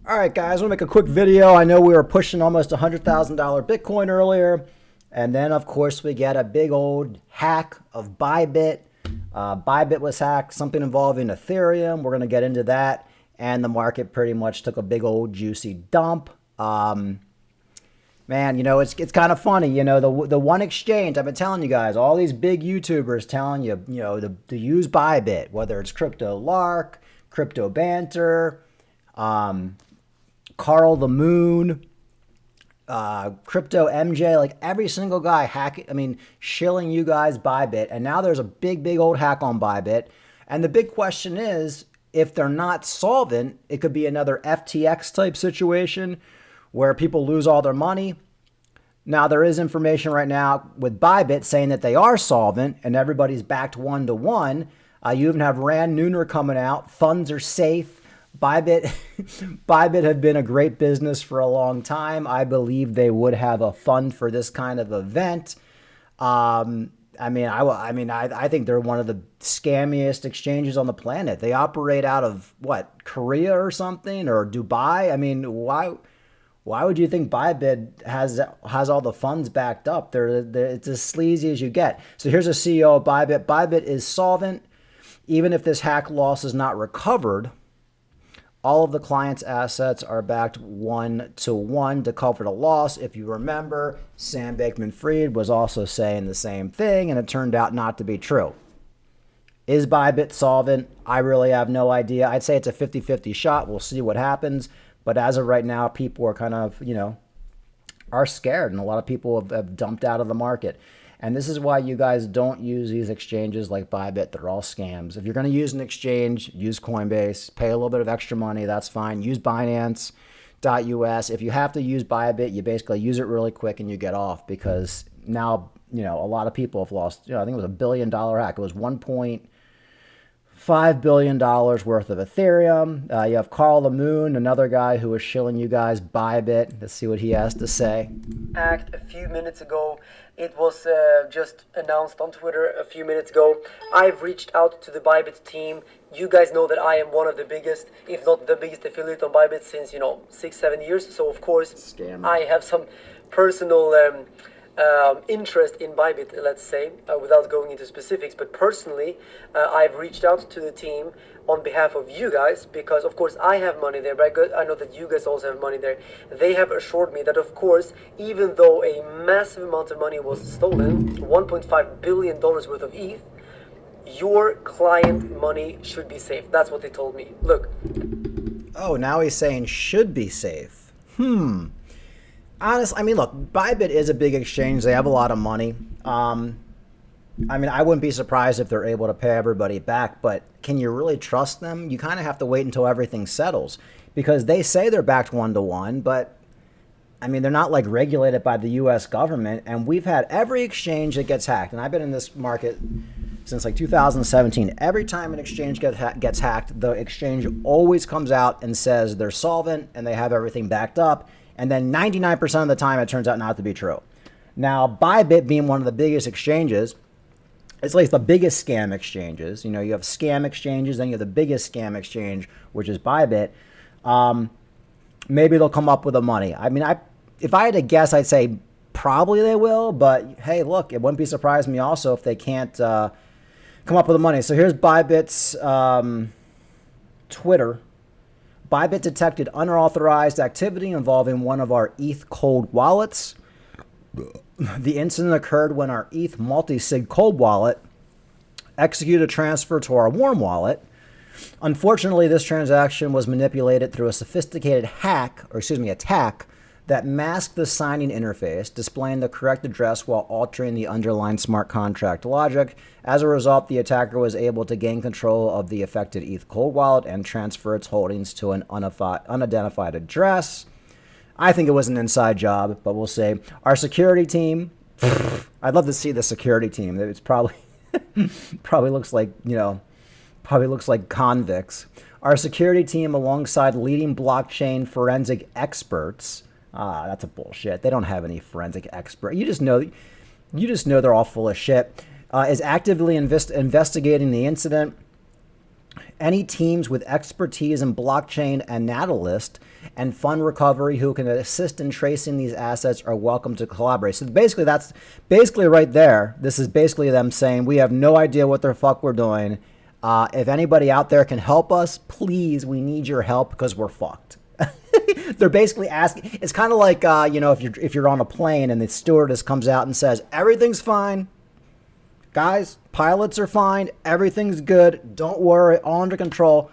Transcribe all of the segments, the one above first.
All right, guys, I want to make a quick video. I know we were pushing almost $100,000 Bitcoin earlier, and then, of course, we get a big old hack of Bybit. Bybit was hacked, something involving Ethereum. We're going to get into that, and the market pretty much took a big old juicy dump. Man, it's kind of funny. The one exchange I've been telling you guys, all these big YouTubers telling you, to use Bybit, whether it's Crypto Lark, Crypto Banter, Carl the Moon, Crypto MJ, like every single guy shilling you guys Bybit. And now there's a big, big old hack on Bybit. And the big question is, if they're not solvent, it could be another FTX type situation where people lose all their money. Now, there is information right now with Bybit saying that they are solvent and everybody's backed 1-to-1. You even have Rand Neuner coming out. Funds are safe. Bybit, Bybit have been a great business for a long time. I believe they would have a fund for this kind of event. I think they're one of the scammiest exchanges on the planet. They operate out of what, Korea or something, or Dubai? I mean, why would you think Bybit has all the funds backed up? It's as sleazy as you get. So here's a CEO of Bybit. Bybit is solvent. Even if this hack loss is not recovered, all of the client's assets are backed 1-to-1 to cover the loss. If you remember, Sam Bankman-Fried was also saying the same thing, and it turned out not to be true. Is Bybit solvent? I really have no idea. I'd say it's a 50-50 shot. We'll see what happens. But as of right now, people are kind of, are scared, and a lot of people have dumped out of the market. And this is why you guys don't use these exchanges like Bybit. They're all scams. If you're going to use an exchange, use Coinbase, pay a little bit of extra money. That's fine. Use Binance.us. If you have to use Bybit, you basically use it really quick and you get off, because now, a lot of people have lost, I think it was $1 billion hack. It was $1.5 billion worth of Ethereum. You have Carl the Moon, another guy who was shilling you guys Bybit. Let's see what he has to say. Act a few minutes ago. It was just announced on Twitter a few minutes ago. I've reached out to the Bybit team. You guys know that I am one of the biggest, if not the biggest affiliate on Bybit since, 6-7 years. So of course, Scam. I have some personal interest in Bybit, let's say, without going into specifics. But personally, I've reached out to the team on behalf of you guys, because of course I have money there, but I know that you guys also have money there. They have assured me that, of course, even though a massive amount of money was stolen, $1.5 billion worth of ETH, your client money should be safe. That's what they told me. Look. Oh, now he's saying should be safe. Honestly, look, Bybit is a big exchange. They have a lot of money. I wouldn't be surprised if they're able to pay everybody back, but can you really trust them? You kind of have to wait until everything settles, because they say they're backed 1-to-1, but they're not like regulated by the US government. And we've had every exchange that gets hacked, and I've been in this market since like 2017. Every time an exchange gets hacked, the exchange always comes out and says they're solvent and they have everything backed up. And then 99% of the time, it turns out not to be true. Now, Bybit being one of the biggest exchanges, it's like the biggest scam exchanges. You have scam exchanges, then you have the biggest scam exchange, which is Bybit. Maybe they'll come up with the money. If I had to guess, I'd say probably they will. But hey, look, it wouldn't be surprising me also if they can't come up with the money. So here's Bybit's Twitter. Bybit detected unauthorized activity involving one of our ETH cold wallets. The incident occurred when our ETH multi-sig cold wallet executed a transfer to our warm wallet. Unfortunately, this transaction was manipulated through a sophisticated attack that masked the signing interface, displaying the correct address while altering the underlying smart contract logic. As a result, the attacker was able to gain control of the affected ETH cold wallet and transfer its holdings to an unidentified address. I think it was an inside job, but we'll see. Our security team, I'd love to see the security team. It's probably looks like convicts. Our security team, alongside leading blockchain forensic experts, that's a bullshit. They don't have any forensic expert. You just know they're all full of shit. Is actively investigating the incident. Any teams with expertise in blockchain and Natalist and fund recovery who can assist in tracing these assets are welcome to collaborate. So basically, that's basically right there. This is basically them saying we have no idea what the fuck we're doing. If anybody out there can help us, please, we need your help because we're fucked. They're basically asking. It's kind of like if you're on a plane and the stewardess comes out and says everything's fine. Guys, pilots are fine. Everything's good. Don't worry. All under control.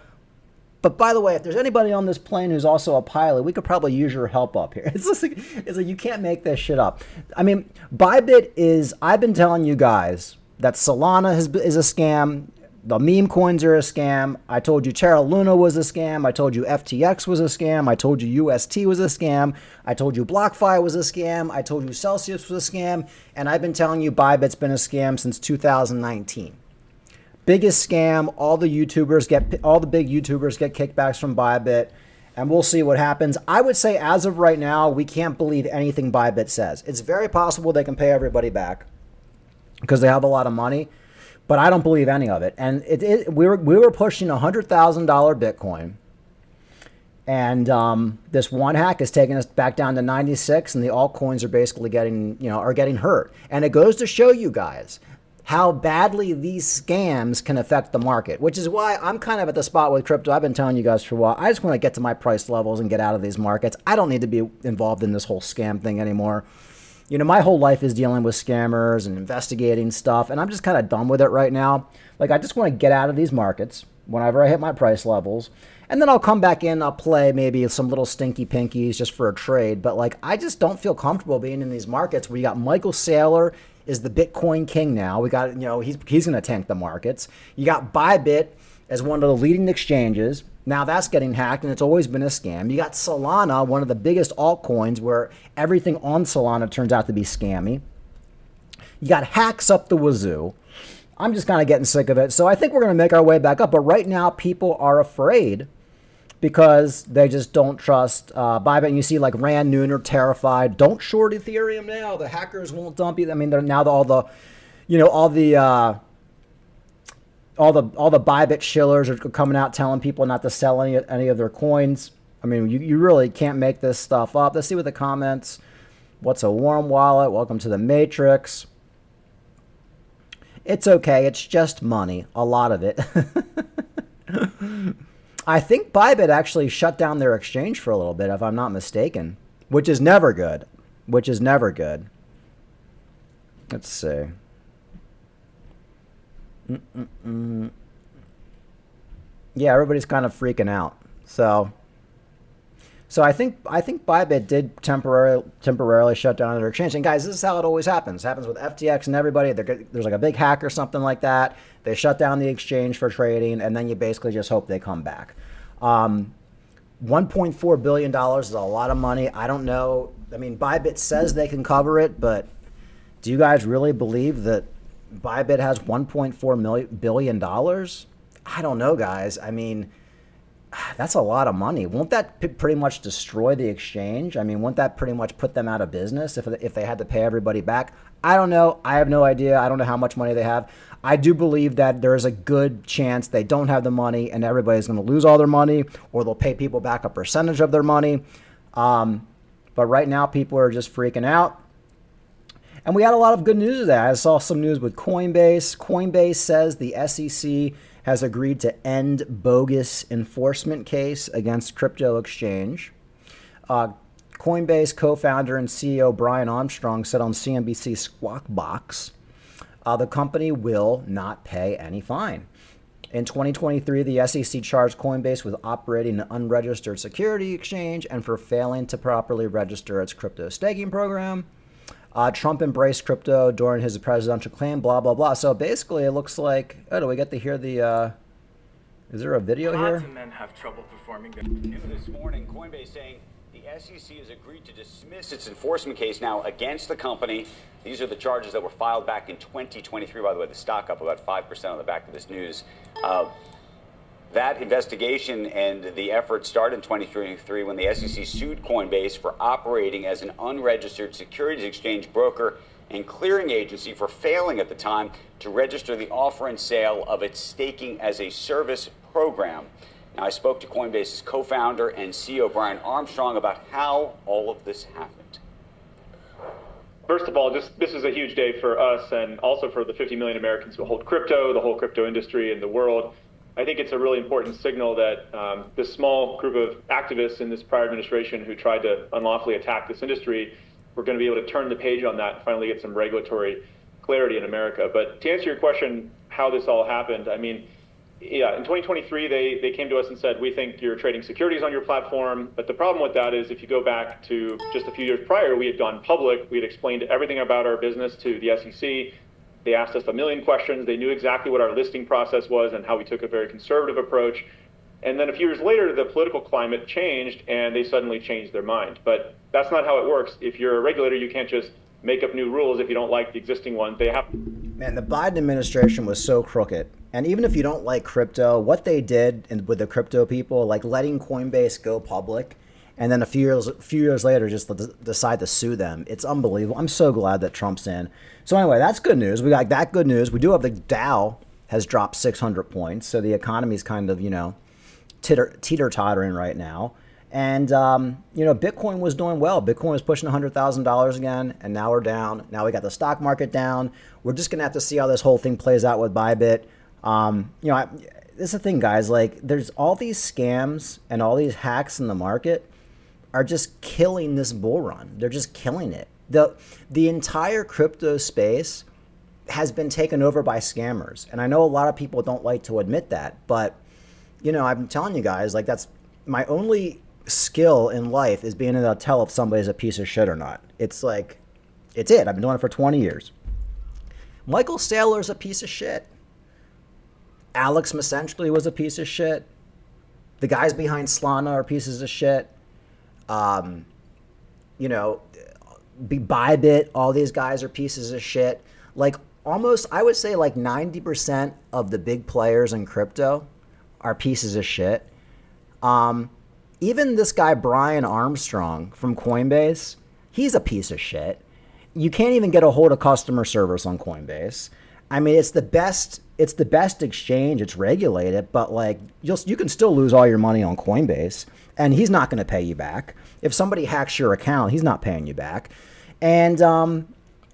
But by the way, if there's anybody on this plane who's also a pilot, we could probably use your help up here. It's like you can't make this shit up. I mean, Bybit is, I've been telling you guys that Solana is a scam. The meme coins are a scam. I told you Terra Luna was a scam. I told you FTX was a scam. I told you UST was a scam. I told you BlockFi was a scam. I told you Celsius was a scam. And I've been telling you Bybit's been a scam since 2019. Biggest scam. All the big YouTubers get kickbacks from Bybit. And we'll see what happens. I would say as of right now, we can't believe anything Bybit says. It's very possible they can pay everybody back because they have a lot of money. But I don't believe any of it. And we were pushing $100,000 Bitcoin. And this one hack is taking us back down to 96, and the altcoins are basically getting hurt. And it goes to show you guys how badly these scams can affect the market, which is why I'm kind of at the spot with crypto. I've been telling you guys for a while. I just want to get to my price levels and get out of these markets. I don't need to be involved in this whole scam thing anymore. My whole life is dealing with scammers and investigating stuff, and I'm just kind of done with it right now. Like, I just want to get out of these markets whenever I hit my price levels, and then I'll come back in, I'll play maybe some little stinky pinkies just for a trade, but, like, I just don't feel comfortable being in these markets where you got Michael Saylor is the Bitcoin king now. We got, he's going to tank the markets. You got Bybit as one of the leading exchanges. Now that's getting hacked, and it's always been a scam. You got Solana, one of the biggest altcoins, where everything on Solana turns out to be scammy. You got hacks up the wazoo. I'm just kind of getting sick of it. So I think we're going to make our way back up. But right now, people are afraid because they just don't trust Bybit. And you see, like, Rand Nooner terrified. Don't short Ethereum now. The hackers won't dump you. I mean, they're now all the Bybit shillers are coming out telling people not to sell any of their coins. I mean, you really can't make this stuff up. Let's see what the comments. What's a warm wallet? Welcome to the Matrix. It's okay. It's just money. A lot of it. I think Bybit actually shut down their exchange for a little bit, if I'm not mistaken, which is never good. Let's see. Yeah, everybody's kind of freaking out. So I think Bybit did temporarily shut down their exchange. And guys, this is how it always happens. It happens with FTX and everybody. There's like a big hack or something like that. They shut down the exchange for trading, and then you basically just hope they come back. $1.4 billion is a lot of money. I don't know. I mean, Bybit says they can cover it, but do you guys really believe that Bybit has $1.4 billion? I don't know, guys. I mean, that's a lot of money. Won't that pretty much destroy the exchange? I mean, won't that pretty much put them out of business if they had to pay everybody back? I don't know. I have no idea. I don't know how much money they have. I do believe that there is a good chance they don't have the money and everybody's going to lose all their money, or they'll pay people back a percentage of their money. But right now, people are just freaking out. And we had a lot of good news today. I saw some news with Coinbase. Coinbase says the SEC has agreed to end bogus enforcement case against crypto exchange. Coinbase co-founder and CEO Brian Armstrong said on CNBC Squawk Box, the company will not pay any fine. In 2023, the SEC charged Coinbase with operating an unregistered security exchange and for failing to properly register its crypto staking program. Trump embraced crypto during his presidential claim, blah, blah, blah. So basically, it looks like, do we get to hear the, is there a video here? Lots of men have trouble performing. New this morning, Coinbase saying the SEC has agreed to dismiss its enforcement case now against the company. These are the charges that were filed back in 2023. By the way, the stock up about 5% on the back of this news. That investigation and the effort started in 2023 when the SEC sued Coinbase for operating as an unregistered securities exchange broker and clearing agency for failing at the time to register the offer and sale of its staking as a service program. Now, I spoke to Coinbase's co-founder and CEO Brian Armstrong about how all of this happened. First of all, this is a huge day for us and also for the 50 million Americans who hold crypto, the whole crypto industry in the world. I think it's a really important signal that this small group of activists in this prior administration who tried to unlawfully attack this industry, we're going to be able to turn the page on that and finally get some regulatory clarity in America. But to answer your question, how this all happened, I mean, yeah, in 2023, they came to us and said, we think you're trading securities on your platform. But the problem with that is if you go back to just a few years prior, we had gone public. We had explained everything about our business to the SEC. They asked us a million questions. They knew exactly what our listing process was and how we took a very conservative approach. And then a few years later, the political climate changed and they suddenly changed their mind. But that's not how it works. If you're a regulator, you can't just make up new rules if you don't like the existing ones. They have. Man, the Biden administration was so crooked. And even if you don't like crypto, what they did with the crypto people, like letting Coinbase go public, and then a few years later just decide to sue them. It's unbelievable. I'm so glad that Trump's in. So anyway, that's good news. We got that good news. We do have the Dow has dropped 600 points. So the economy's kind of, teeter-tottering right now. And, Bitcoin was doing well. Bitcoin was pushing $100,000 again, and now we're down. Now we got the stock market down. We're just going to have to see how this whole thing plays out with Bybit. This is the thing, guys. Like, there's all these scams and all these hacks in the market are just killing this bull run. They're just killing it. The entire crypto space has been taken over by scammers. And I know a lot of people don't like to admit that, but, I'm telling you guys, like, that's my only skill in life is being able to tell if somebody's a piece of shit or not. It's like, it's it. I've been doing it for 20 years. Michael Saylor's a piece of shit. Alex Masenchly was a piece of shit. The guys behind Solana are pieces of shit. Bybit, all these guys are pieces of shit. Like almost, I would say like 90% of the big players in crypto are pieces of shit. Even this guy, Brian Armstrong from Coinbase, he's a piece of shit. You can't even get a hold of customer service on Coinbase. I mean, it's the best exchange. It's regulated, but like you can still lose all your money on Coinbase, and he's not going to pay you back. If somebody hacks your account, he's not paying you back. And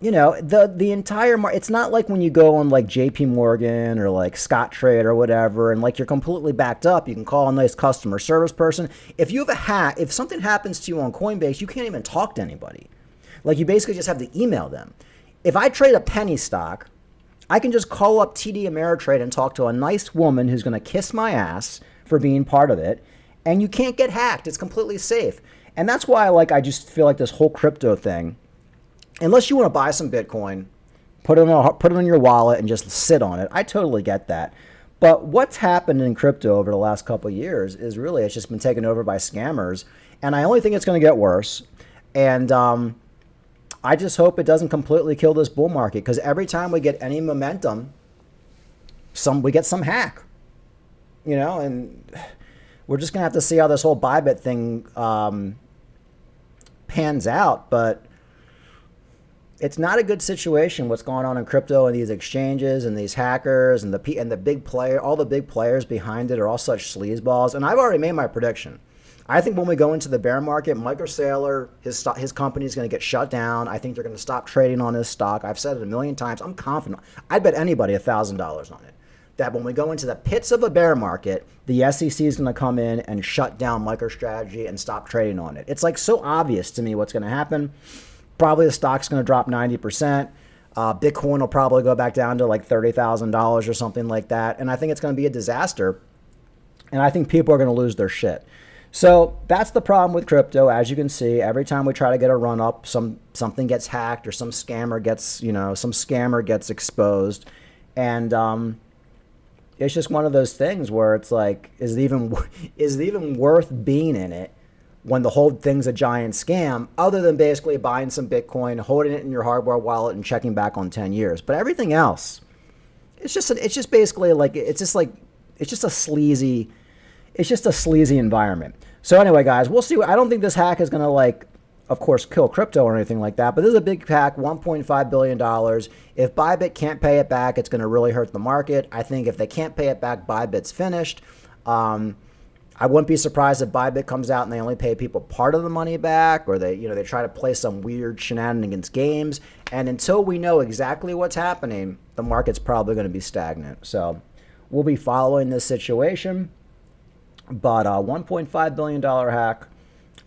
the entire market. It's not like when you go on like JP Morgan or like Scottrade or whatever, and like you're completely backed up. You can call a nice customer service person. If you have a hack, if something happens to you on Coinbase, you can't even talk to anybody. Like you basically just have to email them. If I trade a penny stock, I can just call up TD Ameritrade and talk to a nice woman who's going to kiss my ass for being part of it. And you can't get hacked. It's completely safe. And that's why I just feel like this whole crypto thing, unless you want to buy some Bitcoin, put it in your wallet and just sit on it. I totally get that. But what's happened in crypto over the last couple of years is really it's just been taken over by scammers. And I only think it's going to get worse. And I just hope it doesn't completely kill this bull market, because every time we get any momentum, we get some hack, and we're just going to have to see how this whole Bybit thing pans out. But it's not a good situation what's going on in crypto and these exchanges and these hackers and the big player, all the big players behind it are all such sleazeballs. And I've already made my prediction. I think when we go into the bear market, Michael Saylor, his company is going to get shut down. I think they're going to stop trading on his stock. I've said it a million times. I'm confident. I'd bet anybody $1,000 on it. That when we go into the pits of a bear market, the SEC is going to come in and shut down MicroStrategy and stop trading on it. It's like so obvious to me what's going to happen. Probably the stock's going to drop 90%. Bitcoin will probably go back down to like $30,000 or something like that. And I think it's going to be a disaster. And I think people are going to lose their shit. So that's the problem with crypto. As you can see, every time we try to get a run up, something gets hacked or some scammer gets exposed. And it's just one of those things where it's like, is it even worth being in it when the whole thing's a giant scam, other than basically buying some Bitcoin, holding it in your hardware wallet and checking back on 10 years. But everything else, it's just a sleazy environment. So anyway, guys, we'll see. I don't think this hack is going to of course, kill crypto or anything like that. But this is a big hack, $1.5 billion. If Bybit can't pay it back, it's going to really hurt the market. I think if they can't pay it back, Bybit's finished. I wouldn't be surprised if Bybit comes out and they only pay people part of the money back, or they try to play some weird shenanigans games. And until we know exactly what's happening, the market's probably going to be stagnant. So we'll be following this situation. But $1.5 billion hack,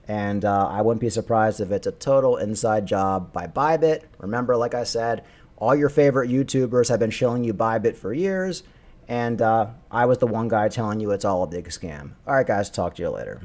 and I wouldn't be surprised if it's a total inside job by Bybit. Remember, like I said, all your favorite YouTubers have been shilling you Bybit for years. And I was the one guy telling you it's all a big scam. All right, guys, talk to you later.